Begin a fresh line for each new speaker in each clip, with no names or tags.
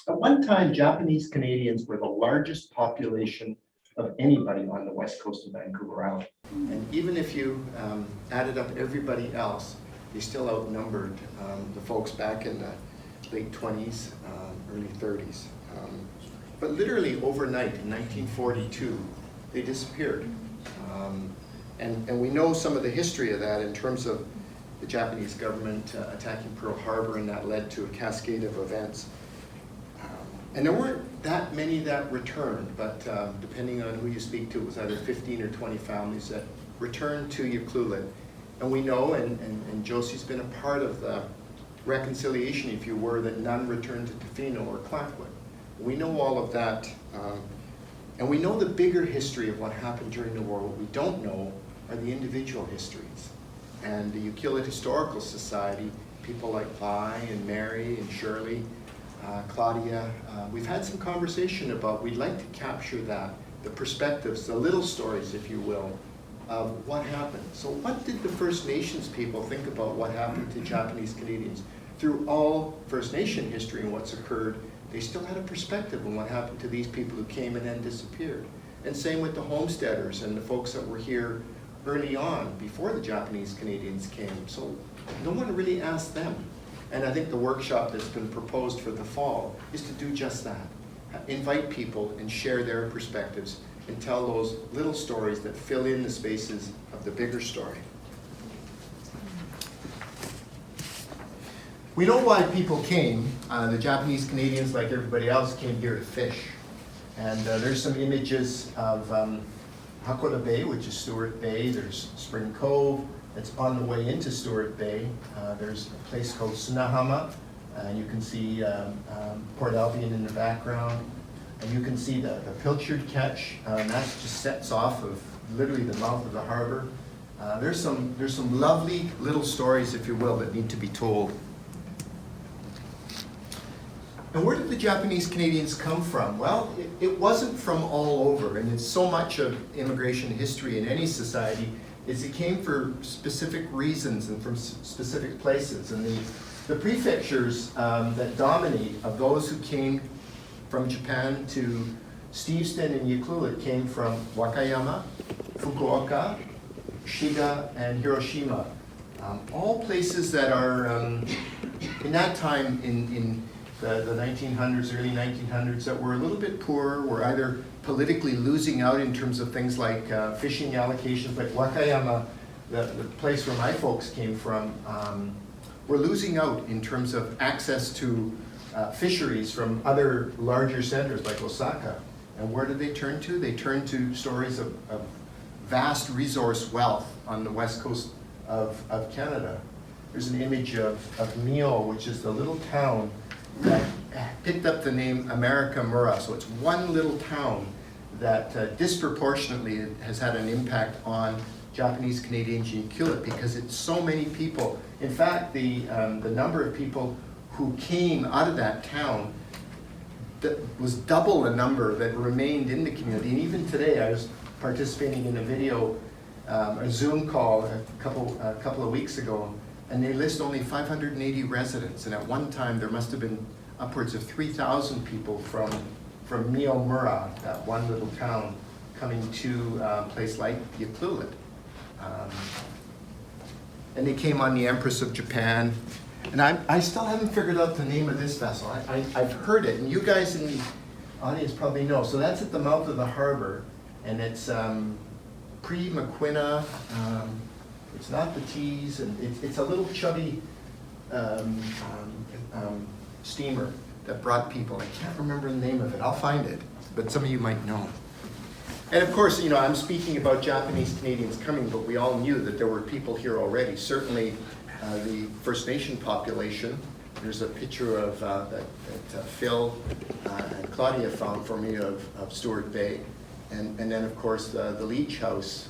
At one time, Japanese Canadians were the largest population of anybody on the west coast of Vancouver Island. And even if you added up everybody else, they still outnumbered the folks back in the late 20s, early 30s. But literally overnight in 1942, they disappeared. And we know some of the history of that in terms of the Japanese government attacking Pearl Harbor, and that led to a cascade of events. And there weren't that many that returned, but depending on who you speak to, it was either 15 or 20 families that returned to Ucluelet. And we know, and Josie's been a part of the reconciliation, if you were, that none returned to Tofino or Clackwood. We know all of that, and we know the bigger history of what happened during the war. What we don't know are the individual histories. And the Ucluelet Historical Society, people like Vi and Mary and Shirley, Claudia, we've had some conversation about, we'd like to capture that, the perspectives, the little stories, if you will, of what happened. So what did the First Nations people think about what happened to Japanese Canadians? Through all First Nation history and what's occurred, they still had a perspective on what happened to these people who came and then disappeared. And same with the homesteaders and the folks that were here early on, before the Japanese Canadians came. So no one really asked them. And I think the workshop that's been proposed for the fall is to do just that. Invite people and share their perspectives and tell those little stories that fill in the spaces of the bigger story. We know why people came. The Japanese Canadians, like everybody else, came here to fish. And there's some images of Hakoda Bay, which is Stewart Bay. There's Spring Cove. It's on the way into Stewart Bay. There's a place called Sunahama. You can see Port Albion in the background. And you can see the pilchard catch. That just sets off of literally the mouth of the harbor. There's some lovely little stories, if you will, that need to be told. And where did the Japanese Canadians come from? Well, it wasn't from all over, and it's so much of immigration history in any society is it came for specific reasons and from specific places. And the prefectures that dominate of those who came from Japan to Steveston and Ucluelet came from Wakayama, Fukuoka, Shiga, and Hiroshima. All places that are, in that time, in the 1900s, early 1900s, that were a little bit poorer, were either politically losing out in terms of things like fishing allocations, like Wakayama, the place where my folks came from, were losing out in terms of access to fisheries from other larger centers like Osaka. And where did they turn to? They turned to stories of vast resource wealth on the west coast of Canada. There's an image of Mio, which is the little town that picked up the name America Mura. So it's one little town that disproportionately has had an impact on Japanese Canadians in Ucluelet because it's so many people. In fact, the number of people who came out of that town that was double the number that remained in the community. And even today, I was participating in a video, a Zoom call a couple of weeks ago, and they list only 580 residents. And at one time, there must have been upwards of 3,000 people from Miyomura, that one little town, coming to a place like Ucluelet. And they came on the Empress of Japan. And I still haven't figured out the name of this vessel. I've heard it, and you guys in the audience probably know. So that's at the mouth of the harbor, and it's pre-Maquina. It's not the Tees, and it's a little chubby steamer that brought people. I can't remember the name of it. I'll find it, but some of you might know. And of course, you know, I'm speaking about Japanese Canadians coming, but we all knew that there were people here already. Certainly, the First Nation population. There's a picture of that Phil and Claudia found for me of Stewart Bay, and then of course the Leach House.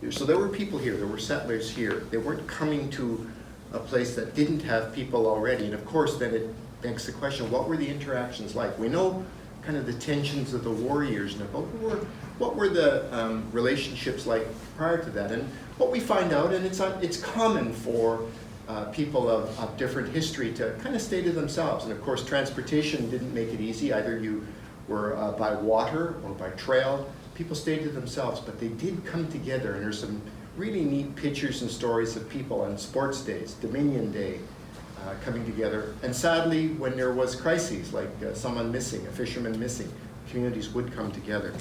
So there were people here. There were settlers here. They weren't coming to a place that didn't have people already. And of course, then it begs the question: what were the interactions like? We know kind of the tensions of the war years, but what were the relationships like prior to that? And what we find out, and it's common for people of different history to kind of stay to themselves. And of course, transportation didn't make it easy. Either you were by water or by trail. People stayed to themselves, but they did come together. And there's some really neat pictures and stories of people on sports days, Dominion Day, coming together. And sadly, when there was crises, like someone missing, a fisherman missing, communities would come together.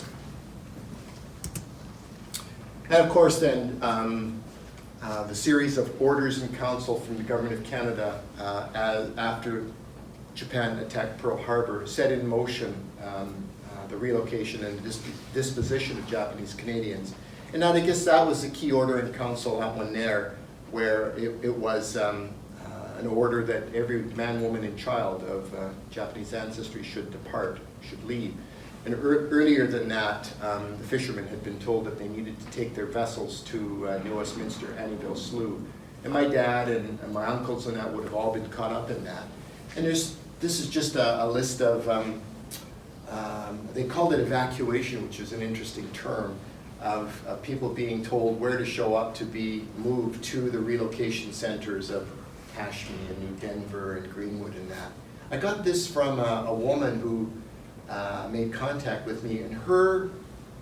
And of course then, the series of orders and council from the Government of Canada after Japan attacked Pearl Harbor set in motion the relocation and disposition of Japanese Canadians. And I guess that was the key order in council, that one there, where it was an order that every man, woman, and child of Japanese ancestry should depart, should leave. And earlier than that, the fishermen had been told that they needed to take their vessels to New Westminster, Annieville Slough. And my dad and my uncles and that would have all been caught up in that. And this is just a list of, they called it evacuation, which is an interesting term, of people being told where to show up to be moved to the relocation centers of Ashby and New Denver and Greenwood and that. I got this from a woman who made contact with me, and her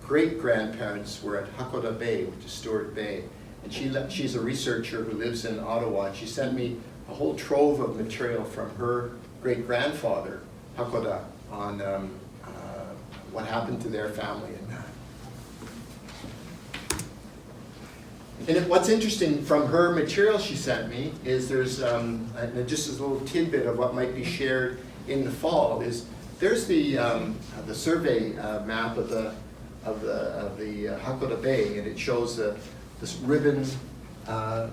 great-grandparents were at Hakoda Bay, which is Stewart Bay. And she's a researcher who lives in Ottawa, and she sent me a whole trove of material from her great-grandfather, Hakoda, on what happened to their family and that. And what's interesting from her material she sent me is there's, just as a little tidbit of what might be shared in the fall, is there's the survey map of the Hakoda Bay, and it shows this ribbon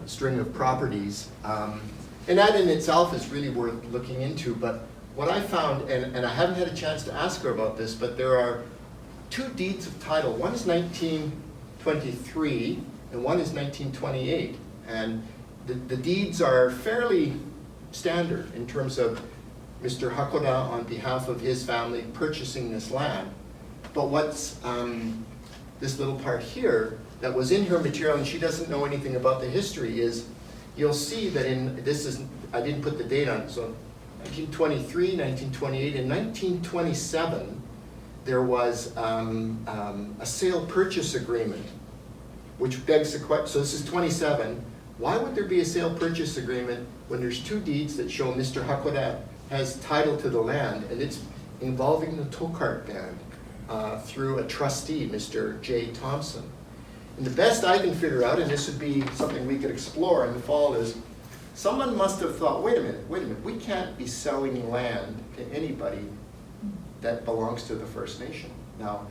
string of properties. And that in itself is really worth looking into, but what I found, and I haven't had a chance to ask her about this, but there are two deeds of title. One is 1923, and one is 1928. And the deeds are fairly standard in terms of Mr. Hakoda, on behalf of his family, purchasing this land. But what's this little part here that was in her material, and she doesn't know anything about the history, is you'll see that I didn't put the date on it, so 1923, 1928, and 1927, there was a sale purchase agreement, which begs the question, so this is 27, why would there be a sale purchase agreement when there's two deeds that show Mr. Hakoda has title to the land, and it's involving the tow cart band through a trustee, Mr. J. Thompson. And the best I can figure out, and this would be something we could explore in the fall, is someone must have thought, wait a minute, we can't be selling land to anybody that belongs to the First Nation. Now,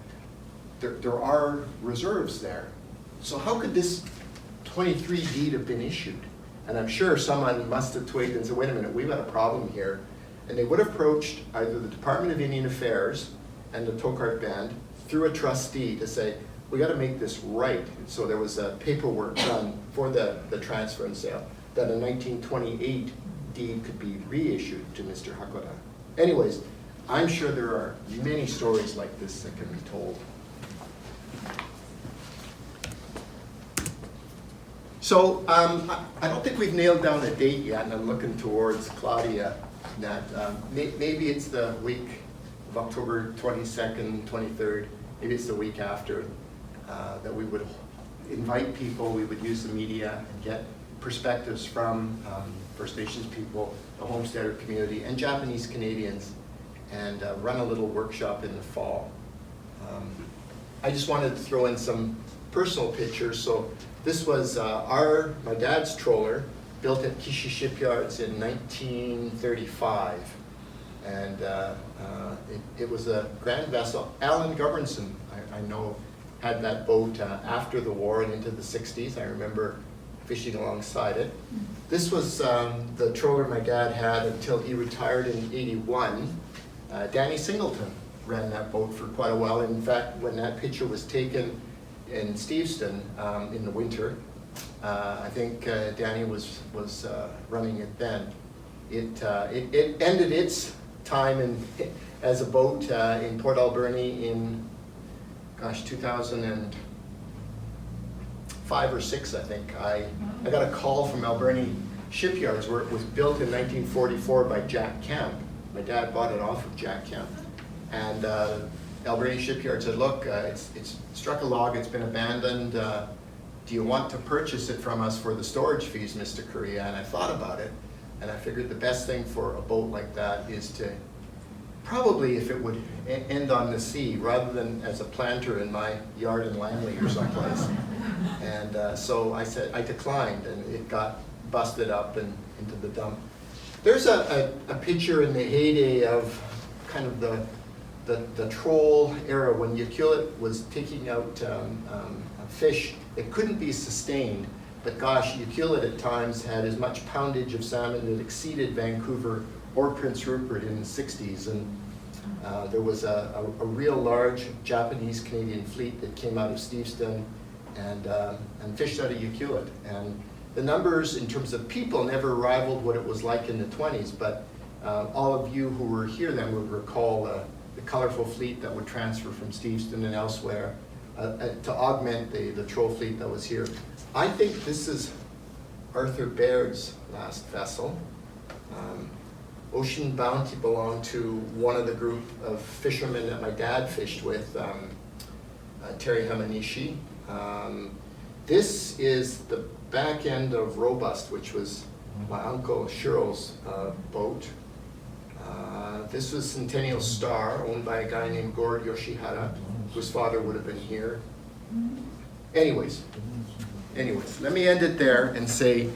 there are reserves there. So how could this 23 deed have been issued? And I'm sure someone must have twigged and said, wait a minute, we've got a problem here. And they would have approached either the Department of Indian Affairs and the tow cart band through a trustee to say, we got to make this right. And so there was paperwork done for the transfer and sale that a 1928 deed could be reissued to Mr. Hakoda. Anyways, I'm sure there are many stories like this that can be told. So I don't think we've nailed down a date yet, and I'm looking towards Claudia that maybe it's the week of October 22nd, 23rd, maybe it's the week after, that we would invite people, we would use the media and get perspectives from First Nations people, the homesteader community, and Japanese Canadians, and run a little workshop in the fall. I just wanted to throw in some personal pictures. So this was my dad's trawler, built at Kishi Shipyards in 1935. And it was a grand vessel. Alan Governson, I know, had that boat after the war and into the 60s. I remember fishing alongside it. This was the trawler my dad had until he retired in '81. Danny Singleton ran that boat for quite a while. In fact, when that picture was taken in Steveston in the winter, I think Danny was running it then. It ended its time as a boat in Port Alberni in, 2005 or 6, I think. I got a call from Alberni shipyards where it was built in 1944 by Jack Kemp. My dad bought it off of Jack Kemp. And Alberni Shipyard said, look, it's struck a log, it's been abandoned. Do you want to purchase it from us for the storage fees, Mr. Kariya? And I thought about it, and I figured the best thing for a boat like that is to probably, if it would end on the sea, rather than as a planter in my yard in Langley or someplace. And so I said, I declined, and it got busted up and into the dump. There's a picture in the heyday of kind of the troll era when Ucluelet was taking out fish that couldn't be sustained. But gosh, Ucluelet at times had as much poundage of salmon that exceeded Vancouver or Prince Rupert in the 60s. And there was a real large Japanese-Canadian fleet that came out of Steveston and fished out of Ucluelet. And the numbers in terms of people never rivaled what it was like in the 20s, but all of you who were here then would recall the colorful fleet that would transfer from Steveston and elsewhere to augment the troll fleet that was here. I think this is Arthur Baird's last vessel. Ocean Bounty belonged to one of the group of fishermen that my dad fished with, Terry Hamanishi. This is the back end of Robust, which was my uncle Shiro's boat. This was Centennial Star, owned by a guy named Gord Yoshihara, whose father would have been here. Anyways, let me end it there and say,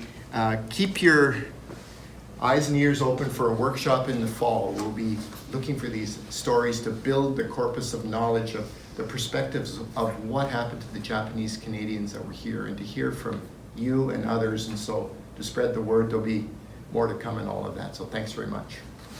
keep your eyes and ears open for a workshop in the fall. We'll be looking for these stories to build the corpus of knowledge of the perspectives of what happened to the Japanese Canadians that were here, and to hear from you and others, and so to spread the word. There'll be more to come in all of that, so thanks very much.